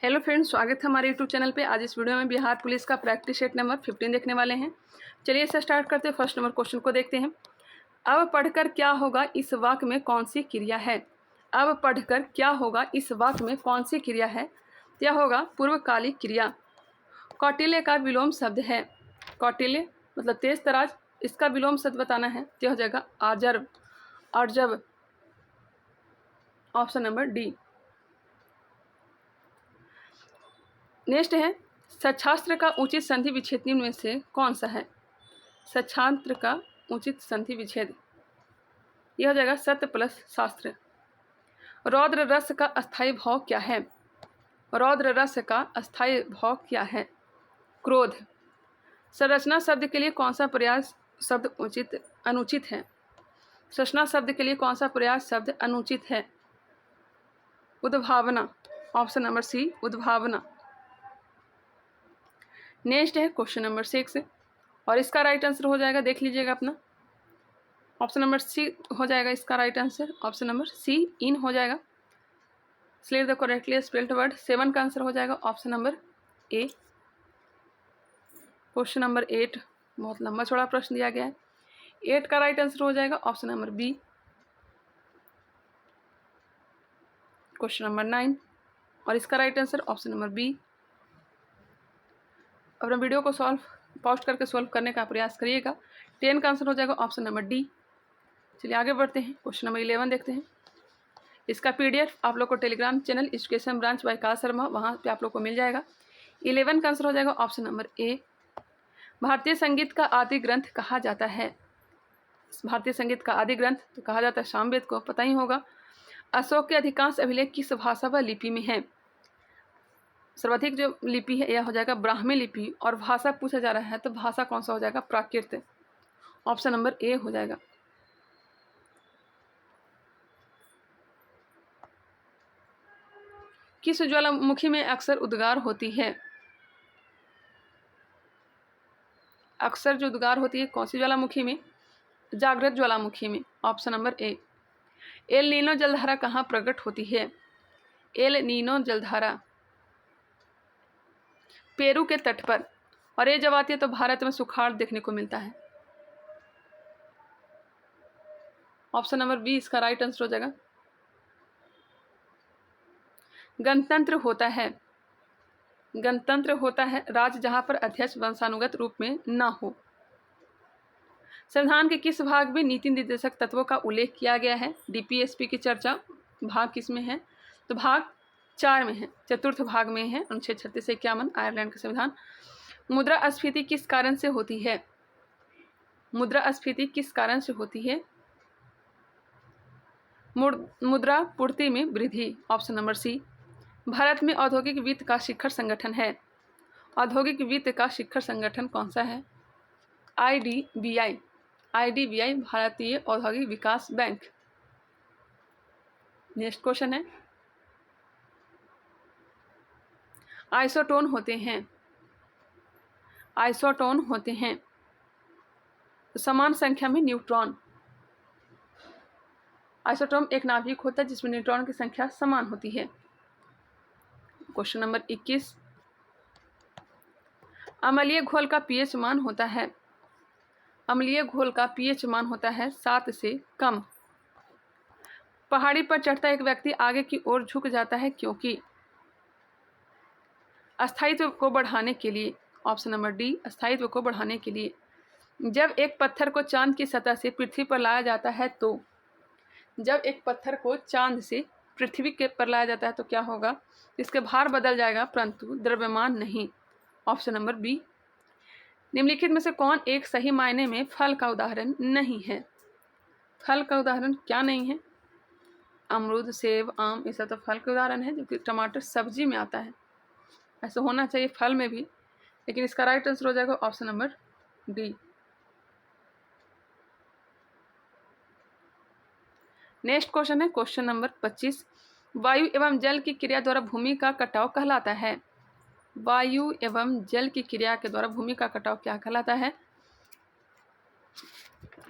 Hello friends, स्वागत है हमारे यूट्यूब चैनल पे। आज इस वीडियो में बिहार पुलिस का प्रैक्टिस सेट नंबर 15 देखने वाले हैं। चलिए इसे स्टार्ट करते हैं। फर्स्ट नंबर क्वेश्चन को देखते हैं। अब पढ़कर क्या होगा, इस वाक्य में कौन सी क्रिया है। अब पढ़कर क्या होगा, इस वाक्य में कौन सी क्रिया है। क्या होगा, पूर्वकालिक क्रिया। कौटिल्य का विलोम शब्द है। कौटिल्य मतलब तेज तराज, इसका विलोम शब्द बताना है तो हो जाएगा आर्जव। आर्जव, ऑप्शन नंबर डी। नेक्स्ट है, सच्छास्त्र का उचित संधि विच्छेद निम्न में से कौन सा है। सच्छास्त्र का उचित संधि विच्छेद यह हो जाएगा सत्य प्लस शास्त्र। रौद्र रस का अस्थायी भाव क्या है। रौद्र रस का अस्थायी भाव क्या है, क्रोध। संरचना शब्द के लिए कौन सा प्रयास शब्द अनुचित है। संरचना शब्द के लिए कौन सा प्रयास शब्द अनुचित है, उद्भावना, ऑप्शन नंबर सी, उद्भावना। नेक्स्ट है क्वेश्चन नंबर 6 और इसका राइट आंसर हो जाएगा, देख लीजिएगा अपना, ऑप्शन नंबर सी हो जाएगा इसका right answer. Option number C, इन हो जाएगा। Select the correctly spelled word. 7 का आंसर हो जाएगा option number A. Question number 8 बहुत लंबा चौड़ा प्रश्न दिया गया है। 8 का राइट आंसर हो जाएगा option number B. Question number 9 और इसका right answer option number B. अपना वीडियो को पॉज करके सॉल्व करने का प्रयास करिएगा। 10 का आंसर हो जाएगा ऑप्शन नंबर डी। चलिए आगे बढ़ते हैं। क्वेश्चन नंबर 11 देखते हैं। इसका पीडीएफ आप लोग को Telegram channel education branch by का शर्मा, वहाँ पे आप लोग को मिल जाएगा। 11 का आंसर हो जाएगा ऑप्शन नंबर ए। भारतीय संगीत का आदि ग्रंथ कहा जाता है। भारतीय संगीत का आदि ग्रंथ तो कहा जाता है सामवेद को, पता ही होगा। अशोक के अधिकांश अभिलेख किस भाषा व लिपि में है। सर्वाधिक जो लिपि है यह हो जाएगा ब्राह्मी लिपि। और भाषा पूछा जा रहा है तो भाषा कौन सा हो जाएगा, प्राकृत, ऑप्शन नंबर ए हो जाएगा। किस ज्वालामुखी में अक्सर उद्गार होती है। अक्सर जो उद्गार होती है कौन सी ज्वालामुखी में, जागृत ज्वालामुखी में, ऑप्शन नंबर ए। एल नीनो जलधारा कहाँ प्रकट होती है। एल नीनो जलधारा पेरू के तट पर, और ये जब आती है तो भारत में सुखाड़ देखने को मिलता है। ऑप्शन नंबर बी इसका राइट आंसर हो जाएगा। गणतंत्र होता है, गणतंत्र होता है राज्य जहां पर अध्यक्ष वंशानुगत रूप में न हो। संविधान के किस भाग में नीति निर्देशक तत्वों का उल्लेख किया गया है। डीपीएसपी की चर्चा भाग किस में है, तो भाग 4 में है, चतुर्थ भाग में है, अनुच्छेद 36 से 51 आयरलैंड का संविधान। मुद्रास्फीति किस कारण से होती है। मुद्रास्फीति किस कारण से होती है, मुद्रा पूर्ति में वृद्धि, ऑप्शन नंबर सी। भारत में औद्योगिक वित्त का शिखर संगठन है। औद्योगिक वित्त का शिखर संगठन कौन सा है, आईडीबीआई। आईडीबीआई भारतीय औद्योगिक विकास बैंक। नेक्स्ट क्वेश्चन है, आइसोटोन होते हैं, आइसोटोन होते हैं समान संख्या में न्यूट्रॉन। आइसोटोन एक नाभिक होता है जिसमें न्यूट्रॉन की संख्या समान होती है। क्वेश्चन नंबर 21, अम्लीय घोल का पीएच मान होता है। अम्लीय घोल का पीएच मान होता है 7 से कम। पहाड़ी पर चढ़ता एक व्यक्ति आगे की ओर झुक जाता है क्योंकि, अस्थायित्व को बढ़ाने के लिए, ऑप्शन नंबर डी, अस्थायित्व को बढ़ाने के लिए। जब एक पत्थर को चांद की सतह से पृथ्वी पर लाया जाता है तो, जब एक पत्थर को चांद से पृथ्वी के पर लाया जाता है तो क्या होगा, इसके भार बदल जाएगा परंतु द्रव्यमान नहीं, ऑप्शन नंबर बी। निम्नलिखित में से कौन एक सही मायने में फल का उदाहरण नहीं है। फल का उदाहरण क्या नहीं है, अमरूद, सेब, आम, ये सब तो फल के उदाहरण है, जबकि टमाटर सब्जी में आता है। ऐसा होना चाहिए फल में भी, लेकिन इसका राइट आंसर हो जाएगा option number D. Next question है क्वेश्चन नंबर 25, वायु एवं जल की क्रिया द्वारा भूमि का कटाव कहलाता है। वायु एवं जल की क्रिया के द्वारा भूमि का कटाव क्या कहलाता है,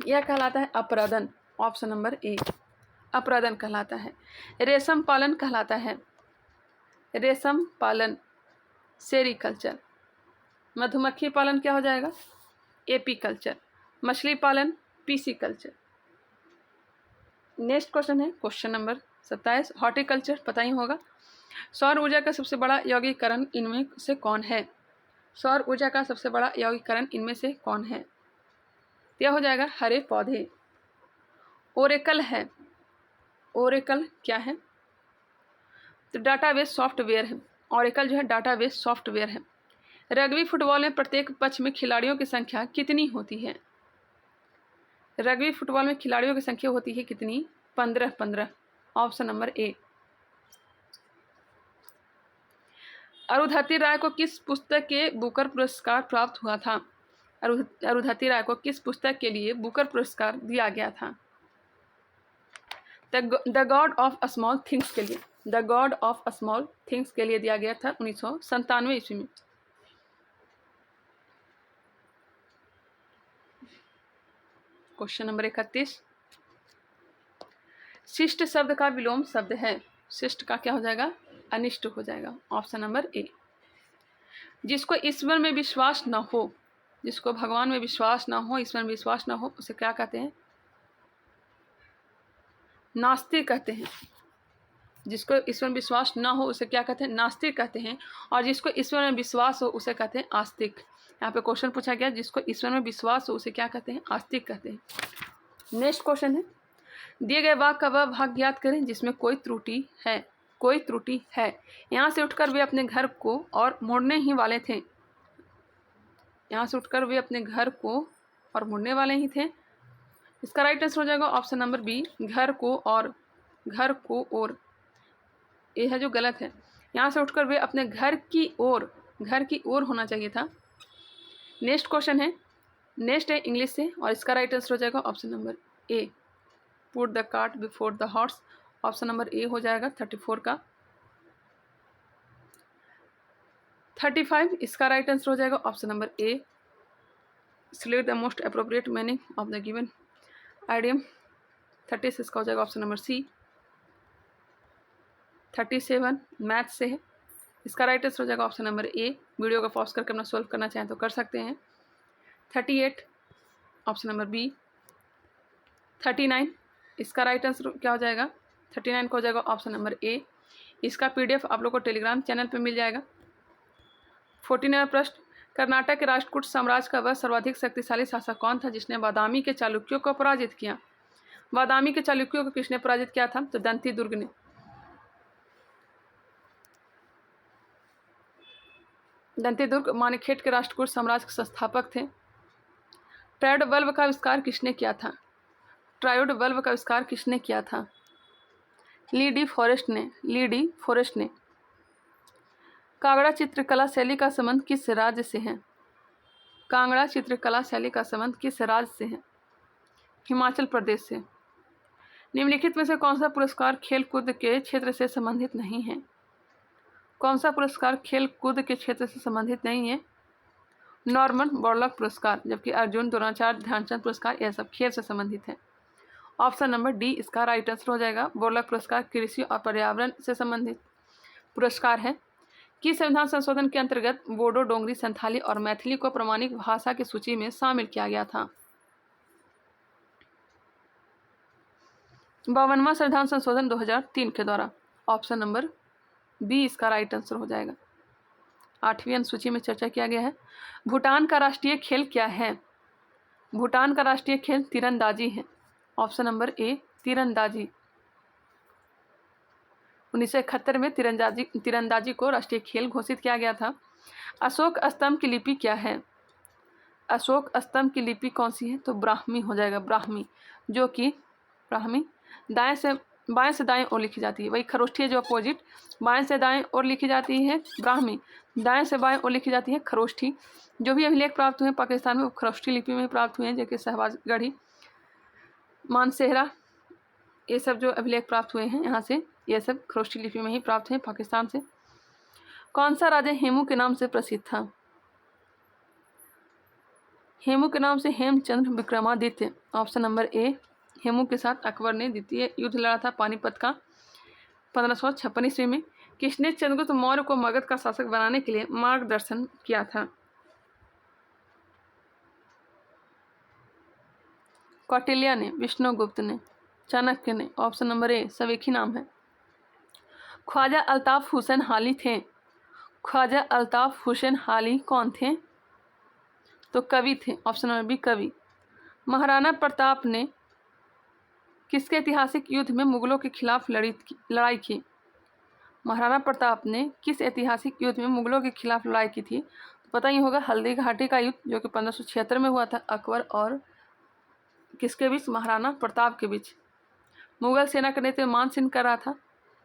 यह कहलाता है अपरदन, ऑप्शन नंबर ए, अपरदन कहलाता है। रेशम पालन कहलाता है। रेशम पालन सेरीकल्चर। मधुमक्खी पालन क्या हो जाएगा? एपीकल्चर। मछली पालन पीसीकल्चर। नेक्स्ट क्वेश्चन है क्वेश्चन नंबर 27, हॉर्टिकल्चर पता ही होगा। सौर ऊर्जा का सबसे बड़ा यौगिकरण इनमें से कौन है? सौर ऊर्जा का सबसे बड़ा यौगिकरण इनमें से कौन है? यह हो जाएगा हरे पौधे। ओरेकल है। ओरेकल क्या है? तो डाटाबेस सॉफ्टवेयर है। ओरेकल जो है डाटाबेस सॉफ्टवेयर है। रग्बी फुटबॉल में प्रत्येक पक्ष में खिलाड़ियों की संख्या कितनी होती है? रग्बी फुटबॉल में खिलाड़ियों की संख्या होती है कितनी? 15। Option number A. Arundhati Roy को किस पुस्तक के बुकर पुरस्कार प्राप्त हुआ था? अरुंधति राय को किस पुस्तक के लिए बुकर पुरस्कार दिया गया था? The God of small things के लिए। The God of small things के लिए दिया गया था 1997 ईस्वी में। क्वेश्चन नंबर 31, शिष्ट शब्द का विलोम शब्द है। शिष्ट का क्या हो जाएगा? अनिष्ट हो जाएगा। ऑप्शन नंबर ए। जिसको ईश्वर में विश्वास न हो, जिसको भगवान में विश्वास न हो, ईश्वर में विश्वास न हो, उसे क्या कहते हैं? नास्तिक कहते हैं। जिसको ईश्वर में विश्वास न हो उसे क्या कहते हैं? नास्तिक कहते हैं। और जिसको ईश्वर में विश्वास हो उसे कहते हैं आस्तिक। यहाँ पे क्वेश्चन पूछा गया, जिसको ईश्वर में विश्वास हो उसे क्या कहते हैं? आस्तिक कहते हैं। नेक्स्ट क्वेश्चन है, दिए गए वाक्य का वह भाग ज्ञात करें जिसमें कोई त्रुटि है। कोई त्रुटि है। यहाँ से उठकर वे अपने घर को और मुड़ने ही वाले थे। यहाँ से उठकर वे अपने घर को और मुड़ने वाले ही थे। इसका राइट आंसर हो जाएगा ऑप्शन नंबर बी, घर को और। घर को और, ये है जो गलत है। यहाँ से उठकर वे अपने घर की ओर, घर की ओर होना चाहिए था। नेक्स्ट क्वेश्चन है, नेक्स्ट है इंग्लिश से, और इसका राइट आंसर हो जाएगा option number A, put the cart before the horse. Option number ए हो जाएगा 34 का। 35, इसका राइट आंसर हो जाएगा option number A, select the most appropriate meaning of the given idiom. 36 इसका हो जाएगा ऑप्शन नंबर सी। 37 मैथ से है। इसका राइट आंसर हो जाएगा ऑप्शन नंबर ए। वीडियो को पॉज करके अपना सॉल्व करना चाहें तो कर सकते हैं। 38 ऑप्शन नंबर बी। 39 इसका राइट आंसर क्या हो जाएगा? 39 का हो जाएगा ऑप्शन नंबर ए। इसका पीडीएफ आप लोग को टेलीग्राम चैनल पे मिल जाएगा। 49वां प्रश्न, कर्नाटक के राष्ट्रकूट साम्राज्य का वह सर्वाधिक शक्तिशाली शासक कौन था जिसने बादामी के चालुक्यों को पराजित किया? बादामी के चालुक्यों को किसने पराजित किया था? तो दंती दुर्ग ने। दंती दुर्ग मानेखेट के राष्ट्रकूट साम्राज्य के संस्थापक थे। ट्रायोड बल्ब का आविष्कार किसने किया था? ट्रायोड बल्ब का आविष्कार किसने किया था? ली डी फॉरेस्ट ने। ली डी फॉरेस्ट ने। कांगड़ा चित्रकला शैली का संबंध किस राज्य से है? कांगड़ा चित्रकला शैली का संबंध किस राज्य से है? हिमाचल प्रदेश से। निम्नलिखित में से कौन सा पुरस्कार खेल कूद के क्षेत्र से संबंधित नहीं है? कौन सा पुरस्कार खेल कूद के क्षेत्र से संबंधित नहीं है? नॉर्मन बोरलॉग पुरस्कार, जबकि अर्जुन, द्रोणाचार्य, ध्यानचंद पुरस्कार यह सब खेल से संबंधित है। ऑप्शन नंबर डी इसका राइट आंसर हो जाएगा। बोरलॉग पुरस्कार कृषि और पर्यावरण से संबंधित पुरस्कार है। कि संविधान संशोधन के अंतर्गत बोडो, डोंगरी, संथाली और मैथिली को प्रमाणिक भाषा की सूची में शामिल किया गया था? 52वां संविधान संशोधन 2003 के द्वारा। ऑप्शन नंबर बी इसका राइट आंसर हो जाएगा। 8वीं अनुसूची में चर्चा किया गया है। भूटान का राष्ट्रीय खेल क्या है? भूटान का राष्ट्रीय खेल तीरंदाजी है। ऑप्शन नंबर ए, तीरंदाजी। 1971 में तीरंदाजी को राष्ट्रीय खेल घोषित किया गया था। अशोक स्तंभ की लिपि क्या है? अशोक स्तंभ की लिपि कौन सी है? तो ब्राह्मी हो जाएगा। ब्राह्मी, जो कि ब्राह्मी बाएं से दाएं ओर लिखी जाती है। वही खरोष्ठी है जो अपोजिट, बाएं से दाएं ओर लिखी जाती है ब्राह्मी, दाएं से बाएं ओर लिखी जाती है खरोष्ठी। जो भी अभिलेख प्राप्त हुए पाकिस्तान में वो खरोष्ठी लिपि में प्राप्त हुए हैं, जैसे शहबाजगढ़ी, मानसेहरा, ये सब जो अभिलेख प्राप्त हुए हैं यहाँ से, ये सब खरोष्ठी लिपि में ही प्राप्त हैं पाकिस्तान से। कौन सा राजा हेमू के नाम से प्रसिद्ध था? हेमू के नाम से Hemchandra Vikramaditya. Option number A, Hemu के साथ अकबर ने द्वितीय युद्ध लड़ा था पानीपत का 1556 ईस्वी में। किसने चंद्रगुप्त मौर्य को मगध का शासक बनाने के लिए मार्गदर्शन किया था? कौटिल्य ने, विष्णुगुप्त ने, चाणक्य ने। ऑप्शन नंबर ए सब एक ही नाम है। ख्वाजा अल्ताफ हुसैन हाली थे। ख्वाजा अल्ताफ हुसैन हाली कौन थे? तो कवि थे। ऑप्शन नंबर बी कवि। महाराणा प्रताप ने किसके ऐतिहासिक युद्ध में मुगलों के खिलाफ लड़ाई की? महाराणा प्रताप ने किस ऐतिहासिक युद्ध में मुगलों के खिलाफ लड़ाई की थी? तो पता ही होगा, हल्दी घाटी का युद्ध, जो कि 1576 में हुआ था, अकबर और किसके बीच? महाराणा प्रताप के बीच। मुगल सेना के नेतृत्व मान सिंह कर रहा था,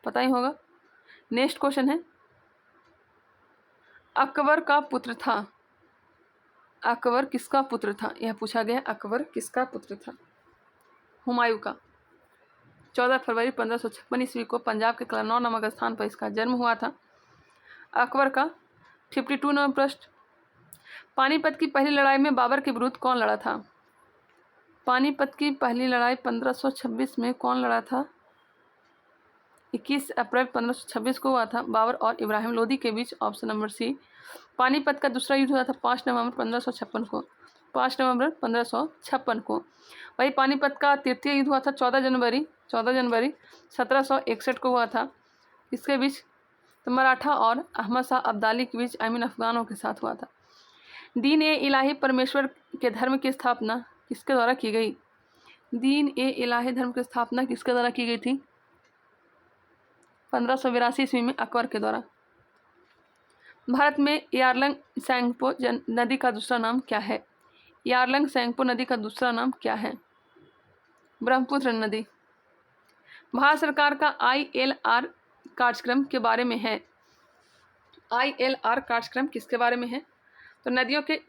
पता ही होगा। नेक्स्ट क्वेश्चन है, अकबर का पुत्र था। अकबर किसका पुत्र था? यह पूछा गया, अकबर किसका पुत्र था? हुमायूं का। 14 फरवरी 1556 ईस्वी को पंजाब के कलनौर नामक स्थान पर इसका जन्म हुआ था। अकबर का 52 नंबर प्रश्न, पानीपत की पहली लड़ाई में बाबर के विरुद्ध कौन लड़ा था? पानीपत की पहली लड़ाई 1526 में कौन लड़ा था? 21 अप्रैल 1526 को हुआ था, बाबर और इब्राहिम लोदी के बीच। Option number C. पानीपत का दूसरा युद्ध हुआ था 5 नवंबर 1556 को। 5 नवंबर 1556 को। वही पानीपत का तृतीय युद्ध हुआ था 14 जनवरी 1761 को हुआ था। इसके बीच तो मराठा और अहमद शाह अब्दाली के बीच, अफगानों के साथ हुआ था। दीन ए इलाही परमेश्वर के धर्म की स्थापना किसके द्वारा की गई? दीन ए इलाही धर्म की स्थापना किसके द्वारा की गई थी? 1582 ईस्वी में अकबर के द्वारा। भारत में यारलंग सेंगपो नदी का दूसरा नाम क्या है? यारलंग सेंगपो नदी का दूसरा नाम क्या है? ब्रह्मपुत्र नदी। भारत सरकार का ILR कार्यक्रम के बारे में है। ILR कार्यक्रम किसके बारे में है? तो नदियों के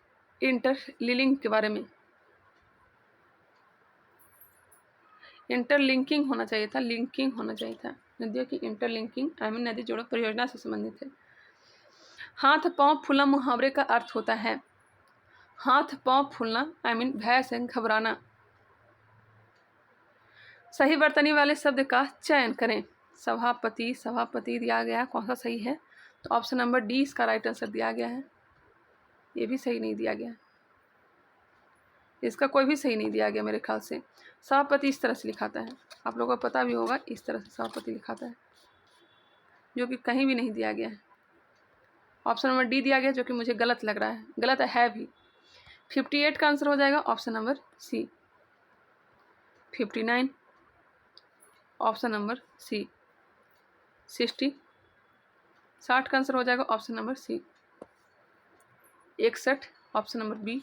इंटरलिंकिंग के बारे में। इंटरलिंकिंग होना चाहिए था, लिंकिंग होना चाहिए था। नदियों की इंटरलिंकिंग नदी जोड़ो परियोजना से संबंधित है। हाथ पांव फूलना मुहावरे का अर्थ होता है। हाथ पांव फूलना भय से घबराना। सही वर्तनी वाले शब्द का चयन करें। सभापति, सभापति दिया गया, कौन सा सही है? तो ऑप्शन नंबर डी इसका राइट आंसर दिया गया है। ये भी सही नहीं दिया गया, इसका कोई भी सही नहीं दिया गया मेरे ख्याल से। सभापति इस तरह से लिखाता है, आप लोगों को पता भी होगा, इस तरह से सभापति लिखाता है, जो कि कहीं भी नहीं दिया गया है। ऑप्शन नंबर डी दिया गया, जो कि मुझे गलत लग रहा है, गलत है भी। 58 का आंसर हो जाएगा option number C. 59 option number C. 60 का आंसर हो जाएगा option number C. 61 option number B.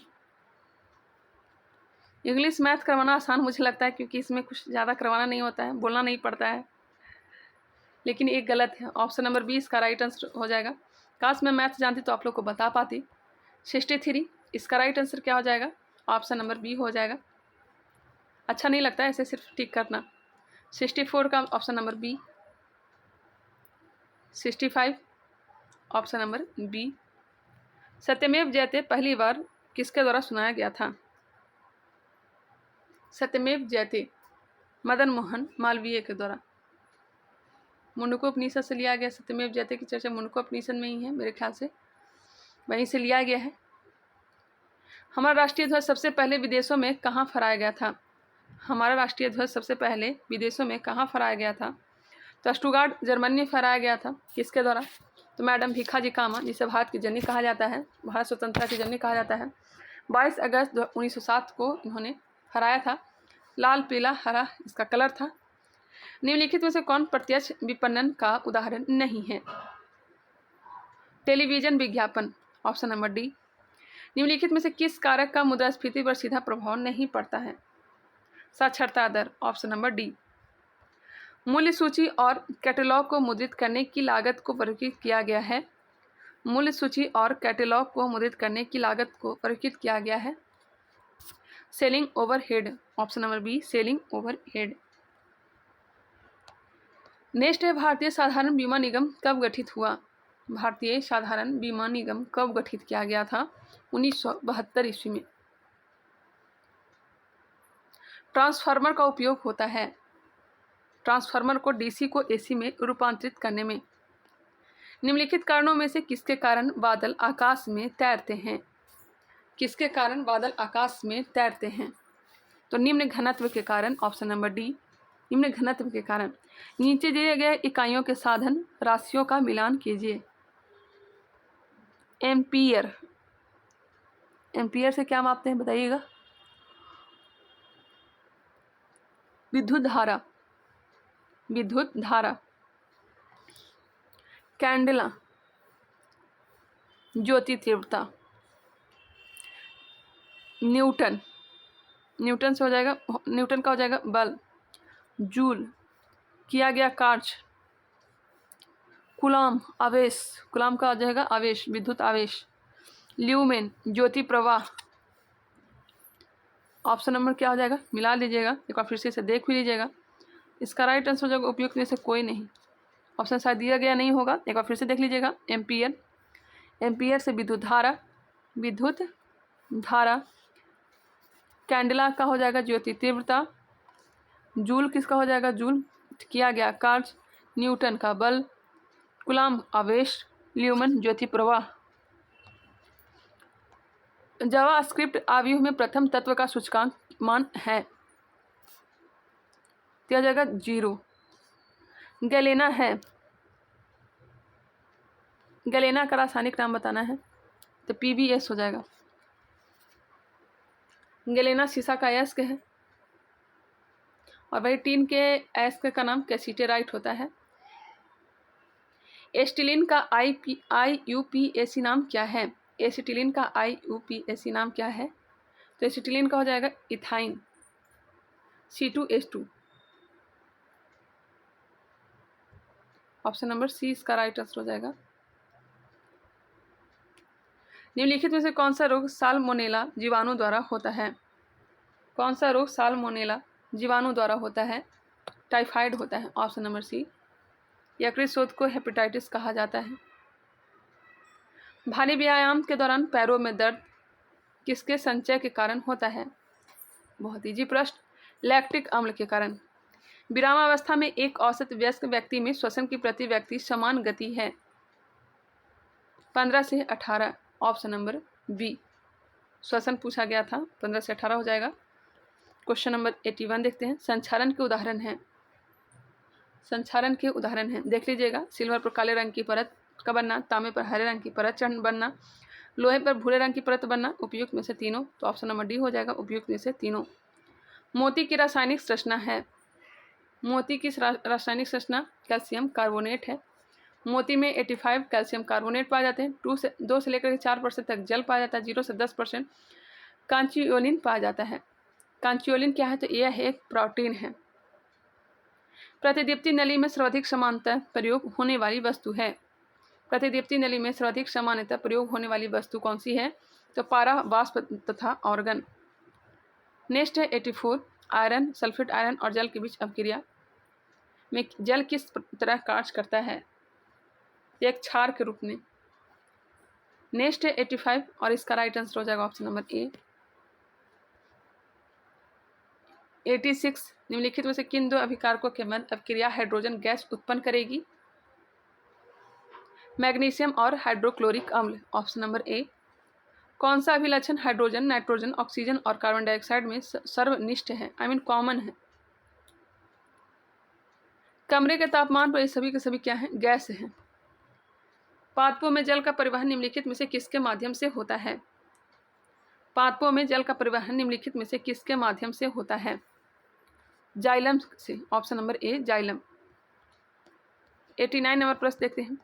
English math करवाना आसान मुझे लगता है, क्योंकि इसमें कुछ ज़्यादा करवाना नहीं होता है, बोलना नहीं पड़ता है, लेकिन एक गलत है। ऑप्शन नंबर बी इसका राइट आंसर हो जाएगा। काश मैं मैथ जानती तो आप लोग को बता पाती। 63 इसका राइट आंसर क्या हो जाएगा? ऑप्शन नंबर बी हो जाएगा। अच्छा नहीं लगता है ऐसे सिर्फ टिक करना। 64 का option number B. 65 option number B. सत्यमेव जयते पहली बार किसके द्वारा सुनाया गया था? सत्यमेव जयते मदन मोहन मालवीय के द्वारा। मुंडकोपनिषद से लिया गया। सत्यमेव जयते की चर्चा मुंडकोपनिषद में ही है मेरे ख्याल से, वहीं से लिया गया है। हमारा राष्ट्रीय ध्वज सबसे पहले विदेशों में कहाँ फहराया गया था? हमारा राष्ट्रीय ध्वज सबसे पहले विदेशों में कहाँ फहराया गया था? तो स्टुटगार्ट जर्मनी में फहराया गया था। किसके द्वारा? तो मैडम भीखाजी कामा, जिसे भारत की जननी कहा जाता है, भारत स्वतंत्रता की जननी कहा जाता है। 22 अगस्त 1907 को इन्होंने फहराया था। लाल, पीला, हरा इसका कलर था। निम्नलिखित में से कौन प्रत्यक्ष विपणन का उदाहरण नहीं है? टेलीविजन विज्ञापन। Option number D. निम्नलिखित में से किस कारक का मुद्रास्फीति पर सीधा प्रभाव नहीं पड़ता है? साक्षरता दर। Option number D. मूल्य सूची और कैटलॉग को मुद्रित करने की लागत को वर्गीकृत किया गया है। मूल्य सूची और कैटलॉग को मुद्रित करने की लागत को वर्गीकृत किया गया है selling overhead. Option number be selling overhead. Next है, भारतीय साधारण बीमा निगम कब गठित हुआ? भारतीय साधारण बीमा निगम कब गठित किया गया था? 1972 ईस्वी में। ट्रांसफार्मर का उपयोग होता है। ट्रांसफार्मर को डीसी को एसी में रूपांतरित करने में। निम्नलिखित कारणों में से किसके कारण बादल आकाश में तैरते हैं? किसके कारण बादल आकाश में तैरते हैं? तो निम्न घनत्व के कारण, ऑप्शन नंबर डी, निम्न घनत्व के कारण। नीचे दिए गए इकाइयों के साधन राशियों का मिलान कीजिए। एम्पियर, एम्पियर से क्या मापते हैं बताइएगा? विद्युत धारा, विद्युत धारा। कैंडेला, ज्योति तीव्रता। न्यूटन, न्यूटन से हो जाएगा, न्यूटन का हो जाएगा बल। जूल, किया गया कार्य। कूलॉम, आवेश, कूलॉम का हो जाएगा आवेश, विद्युत आवेश। ल्यूमेन, ज्योति प्रवाह। ऑप्शन नंबर क्या हो जाएगा? मिला लीजिएगा, एक बार फिर से इसे देख भी लीजिएगा। इसका राइट आंसर हो जाएगा उपयुक्त में से कोई नहीं। ऑप्शन शायद दिया गया नहीं होगा, एक बार फिर से देख लीजिएगा। एम्पियर, एम्पियर से विद्युत धारा, विद्युत धारा। कैंडेला का हो जाएगा ज्योति तीव्रता। जूल किसका हो जाएगा? जूल, किया गया कार्य। न्यूटन का बल। कूलॉम, आवेश। ल्यूमेन, ज्योति प्रवाह। जावास्क्रिप्ट आव्यूह में प्रथम तत्व का सूचकांक मान है, दिया जाएगा 0। गैलेना है, गैलेना का रासायनिक नाम बताना है, तो PbS हो जाएगा। गैलेना सीसा का अयस्क है, और वही टीन के अयस्क का नाम कैसीटेराइट होता है। एसिटिलीन का IUPAC नाम क्या है? एसिटिलीन का IUPAC नाम क्या है? तो एसिटिलीन का हो जाएगा इथाइन, C2H2। ऑप्शन नंबर सी इसका राइट आंसर हो जाएगा। निम्नलिखित में से कौन सा रोग साल्मोनेला जीवाणु द्वारा होता है? कौन सा रोग साल्मोनेला जीवाणु द्वारा होता है? टाइफाइड होता है, ऑप्शन नंबर सी। यकृत शोथ को हेपेटाइटिस कहा जाता है। भारी व्यायाम के दौरान पैरों में दर्द किसके संचय के कारण होता है? बहुत इजी प्रश्न। लैक्टिक अम्ल के कारण। विरामावस्था में एक औसत वयस्क व्यक्ति में श्वसन की प्रति व्यक्ति समान गति है, 15 से 18, ऑप्शन नंबर बी। श्वसन पूछा गया था, 15 से 18 हो जाएगा। क्वेश्चन नंबर 81 देखते हैं। संक्षारण के उदाहरण हैं, संक्षारण के उदाहरण हैं, देख लीजिएगा। सिल्वर पर काले रंग की परत का बनना, तांबे पर हरे रंग की परत चढ़ बनना, लोहे पर भूरे रंग की परत बनना। उपयुक्त में से तीनों, तो ऑप्शन नंबर डी हो जाएगा उपयुक्त में से तीनों। मोती की रासायनिक संरचना है, मोती की रासायनिक संरचना कैल्शियम कार्बोनेट है। मोती में 85 कैल्शियम कार्बोनेट पाए जाते हैं। 2 से लेकर 4% तक जल पाया जाता है। 0 से 10% कांचियोलिन पाया जाता है। कांचियोलिन क्या है? तो यह एक प्रोटीन है। प्रतिदीप्ति नली में सर्वाधिक समानतः प्रयोग होने वाली वस्तु है। प्रतिदीप्ति नली में सर्वाधिक सामान्यतः प्रयोग होने वाली वस्तु कौन सी है? तो पारा, वाष्प तथा ऑर्गन। नेक्स्ट है 84, आयरन, सल्फेट आयरन और जल के बीच अपक्रिया में जल किस तरह कार्य करता है? एक क्षार के रूप में। नेक्स्ट है 85 और इसका राइट आंसर हो जाएगा ऑप्शन नंबर ए। 86, निम्नलिखित में से किन दो अभिकारकों के मध्य अपक्रिया हाइड्रोजन गैस उत्पन्न करेगी? मैग्नीशियम और हाइड्रोक्लोरिक अम्ल, ऑप्शन नंबर ए। कौन सा अभिलक्षण हाइड्रोजन, नाइट्रोजन, ऑक्सीजन और कार्बन डाइऑक्साइड में सर्वनिष्ठ है, कॉमन है? कमरे के तापमान पर ये सभी के सभी क्या है? गैस है। पादपों में जल का परिवहन निम्नलिखित में से किसके माध्यम से होता है? पादपों में जल का परिवहन निम्नलिखित में से किसके माध्यम से होता है? जाइलम से, ऑप्शन नंबर ए जाइलम। 89 नंबर प्रश्न देखते हैं।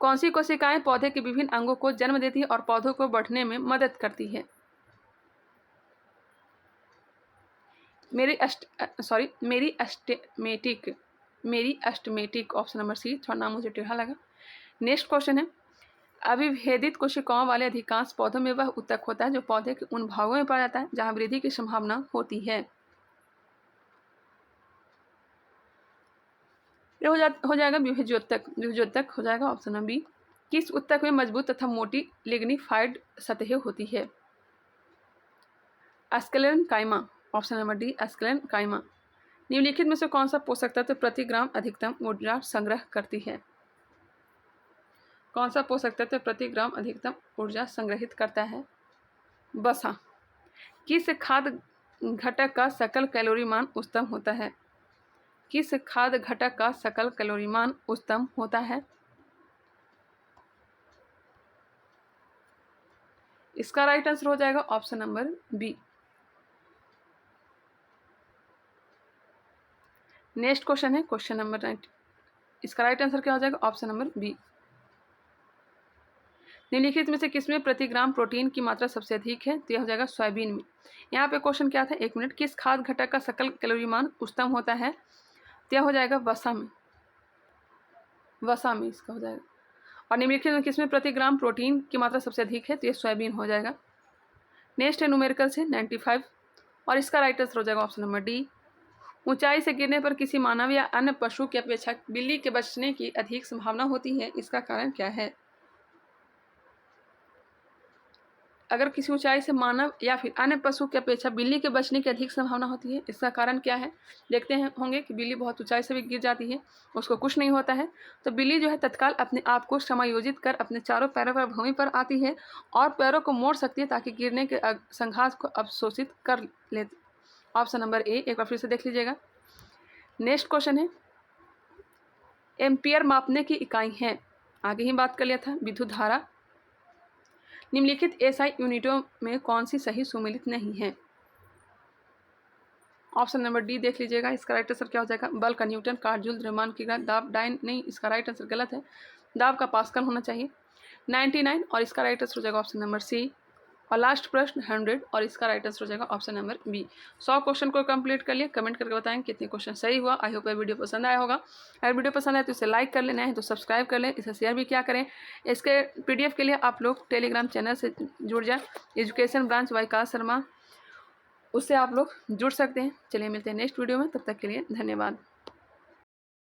कौन सी कोशिकाएं पौधे के विभिन्न अंगों को जन्म देती है और पौधों को बढ़ने में मदद करती है? मेरी अस्टमेटिक, ऑप्शन नंबर सी। थोड़ा नाम मुझे टेढ़ा लगा। नेक्स्ट क्वेश्चन है। अविभेदित कोशिकाओं वाले अधिकांश पौधों में वह ऊतक होता है जो पौधे के उन भागों में पाया जाता है जहां वृद्धि की संभावना होती है। हो जाएगा विभेद्योतक, विभेद्योतक हो जाएगा ऑप्शन नंबर बी। किस ऊतक में मजबूत तथा मोटी लिग्निफाइड सतहें होती है? एस्क्लेरेनकाइमा, ऑप्शन नंबर डी एस्क्लेरेनकाइमा। निम्नलिखित में से कौन सा पोषक तत्व प्रति ग्राम अधिकतम ऊर्जा संग्रह करती है? कौन सा पोषक तत्व प्रति ग्राम अधिकतम ऊर्जा संग्रहित करता है? वसा। किस खाद्य घटक का सकल कैलोरी मान उच्चतम होता है? किस खाद्य घटक का सकल कैलोरी मान उच्चतम होता है? इसका राइट आंसर हो जाएगा option number B. Next question है क्वेश्चन नंबर 90। इसका राइट आंसर क्या हो जाएगा? Option number B. निम्नलिखित में से किसमें प्रति ग्राम प्रोटीन की मात्रा सबसे अधिक है? तो यह हो जाएगा सोयाबीन में। यहाँ पे क्वेश्चन क्या था? 1 मिनट। किस खाद्य घटक का सकल कैलोरी मान उच्चतम होता है? तो यह हो जाएगा वसा में। वसा में इसका हो जाएगा। और निम्नलिखित में किसमें प्रति ग्राम प्रोटीन की मात्रा सबसे अधिक है? तो यह सोयाबीन हो जाएगा। नेक्स्ट है न्यूमेरिकल से 95 और इसका राइट आंसर हो जाएगा ऑप्शन नंबर डी। ऊंचाई से गिरने पर किसी मानव या अन्य पशु की अपेक्षा बिल्ली के बचने की अधिक संभावना होती है, इसका कारण क्या है? अगर किसी ऊंचाई से मानव या फिर अन्य पशु की अपेक्षा बिल्ली के बचने की अधिक संभावना होती है, इसका कारण क्या है? देखते हैं होंगे कि बिल्ली बहुत ऊंचाई से भी गिर जाती है, उसको कुछ नहीं होता है, तो बिल्ली जो है तत्काल अपने आप को समायोजित कर अपने चारों पैरों पर भूमि पर आती है और पैरों को मोड़ सकती है ताकि गिरने के संघात को अवशोषित कर ले। ऑप्शन नंबर ए एक बार फिर से देख लीजिएगा। नेक्स्ट क्वेश्चन है एम्पियर मापने की इकाई है, आगे ही बात कर लिया था, विद्युत धारा। निम्नलिखित एसआई यूनिटों में कौन सी सही सुमेलित नहीं है? ऑप्शन नंबर डी देख लीजिएगा। इसका राइट आंसर क्या हो जाएगा? बल का न्यूटन, काट जूल, द्रव्यमान की ग्राम, दाब डाइन। नहीं, इसका राइट आंसर गलत है, दाब का पास्कल होना चाहिए। 99 और इसका राइट आंसर हो जाएगा ऑप्शन नंबर सी। और लास्ट प्रश्न 100 और इसका राइट आंसर हो जाएगा ऑप्शन नंबर बी। 100 क्वेश्चन को कंप्लीट कर लिए। कमेंट करके बताएं कितने क्वेश्चन सही हुआ। आई होप वीडियो पसंद आया होगा। अगर वीडियो पसंद आए तो इसे लाइक कर लेना है, तो सब्सक्राइब कर लें, इसे शेयर भी क्या करें। इसके पीडीएफ के लिए आप लोग टेलीग्राम चैनल से जुड़ जाएं, एजुकेशन ब्रांच विकास शर्मा, उससे आप लोग जुड़ सकते हैं। चलिए मिलते हैं नेक्स्ट वीडियो में, तब तक के लिए धन्यवाद।